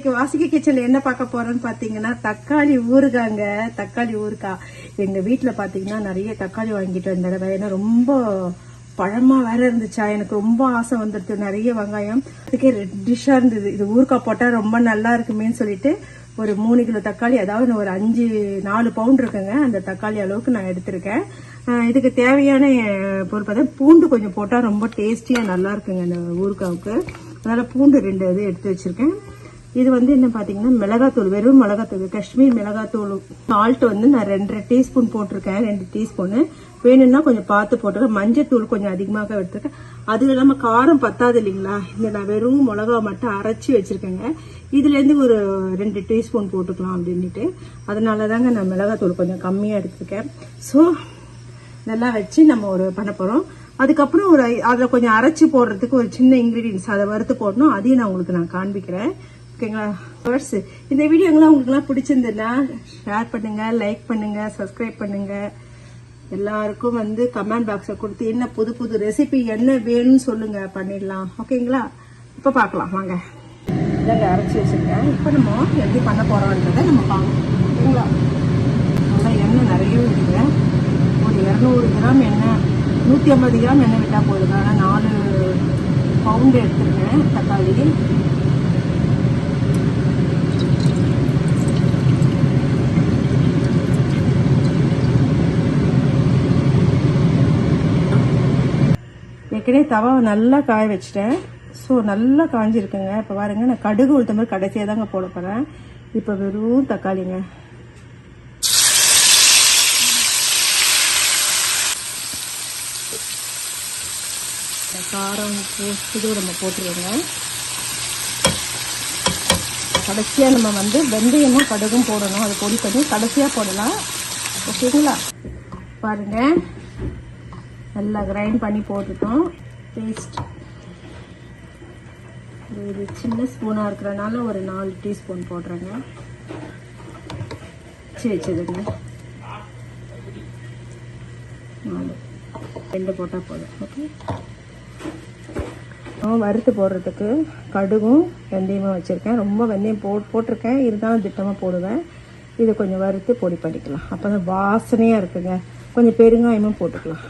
இன்னைக்கு வாசிக்க கிச்சன்ல என்ன பார்க்க போறோம்னு பாத்தீங்கன்னா தக்காளி ஊறுகாங்க. தக்காளி ஊறுகாய் எங்க வீட்டுல பாத்தீங்கன்னா நிறைய தக்காளி வாங்கிட்டு வந்த தடவை, ஏன்னா ரொம்ப பழமா வேற இருந்துச்சா, எனக்கு ரொம்ப ஆசை வந்துடுது. நிறைய வெங்காயம் அதுக்கே ரெட்டிஷா இருந்தது. இது ஊறுகாய் போட்டா ரொம்ப நல்லா இருக்குமேன்னு சொல்லிட்டு ஒரு 3 கிலோ தக்காளி, அதாவது ஒரு 4 பவுண்ட் இருக்குங்க, அந்த தக்காளி அளவுக்கு நான் எடுத்திருக்கேன். இதுக்கு தேவையான பொருள் பார்த்தா பூண்டு கொஞ்சம் போட்டா ரொம்ப டேஸ்டியா நல்லா இருக்குங்க இந்த ஊறுகாவுக்கு. அதனால பூண்டு 2 இது எடுத்து வச்சிருக்கேன். இது என்ன பாத்தீங்கன்னா மிளகாத்தூள், வெறும் மிளகாத்தூள், காஷ்மீர் மிளகாத்தூள். சால்ட் நான் 2 டீஸ்பூன் போட்டிருக்கேன், 2 டீஸ்பூன். வேணும்னா கொஞ்சம் பார்த்து போட்டுருக்கேன். மஞ்சத்தூள் கொஞ்சம் அதிகமாக எடுத்திருக்கேன். அது இல்லாம காரம் பத்தாது இல்லைங்களா, இந்த நான் வெறும் மிளகா மட்டும் அரைச்சி வச்சிருக்கேங்க. இதுல இருந்து ஒரு 2 டீஸ்பூன் போட்டுக்கலாம் அப்படின்ட்டு, அதனாலதாங்க நான் மிளகாத்தூள் கொஞ்சம் கம்மியா எடுத்திருக்கேன். ஸோ நல்லா வச்சு நம்ம பண்ண போறோம். அதுக்கப்புறம் அதுல கொஞ்சம் அரைச்சி போடுறதுக்கு ஒரு சின்ன இன்கிரீடியன்ஸ், அதை வறுத்து போடணும். அதையும் நான் உங்களுக்கு நான் காண்பிக்கிறேன். ஓகேங்களா? ஃபர்ஸ்ட் இந்த வீடியோங்களாம் உங்களுக்கு எல்லாம் பிடிச்சிருந்ததுன்னா ஷேர் பண்ணுங்க, லைக் பண்ணுங்க, சப்ஸ்கிரைப் பண்ணுங்க. எல்லாருக்கும் கமெண்ட் பாக்ஸை கொடுத்து என்ன புது புது ரெசிபி என்ன வேணும்னு சொல்லுங்க, பண்ணிடலாம். ஓகேங்களா? இப்ப பார்க்கலாம் வாங்க. இதாங்க அரைச்சி வச்சிருக்கேன். இப்ப நம்ம எப்படி பண்ண போறோம்ன்றதை நம்ம பார்க்கலாம். ஓகேங்களா? நல்லா எண்ணெய் நிறைய விடுங்க. ஒரு 200 கிராம் எண்ணெய், 150 கிராம் எண்ணெய் விட்டா போதுங்க. ஆனால் 4 பவுண்டு எடுத்துருக்கேன் தக்காளி. ஏற்கனவே தவாவை நல்லா காய வச்சிட்டேன். ஸோ நல்லா காஞ்சிருக்குங்க. இப்போ பாருங்க, நான் கடுகு உளுத்த மாதிரி கடைசியாக தாங்க போட போகிறேன். இப்போ வெறும் தக்காளிங்க. காரம் இது நம்ம போட்டுருவோங்க. கடைசியாக நம்ம வெந்தயமும் கடுகும் போடணும். அது பொடி பண்ணி கடைசியாக போடலாம். ஓகேங்களா? பாருங்க, நல்லா கிரைண்ட் பண்ணி போட்டுட்டோம். பேஸ்ட் இது சின்ன ஸ்பூனாக இருக்கிறனால ஒரு 4 டீஸ்பூன் போடுறேங்க. வச்சதுங்க 2 போட்டால் போதும். ஓகே, வறுத்து போடுறதுக்கு கடுகும் வெந்தயமும் வச்சுருக்கேன். ரொம்ப வெந்தயம் போட்டிருக்கேன், இருந்தாலும் திட்டமாக போடுவேன். இதை கொஞ்சம் வறுத்து பொடி பண்ணிக்கலாம், அப்போ தான் வாசனையாக இருக்குங்க. கொஞ்சம் பெருங்காயமும் போட்டுக்கலாம்.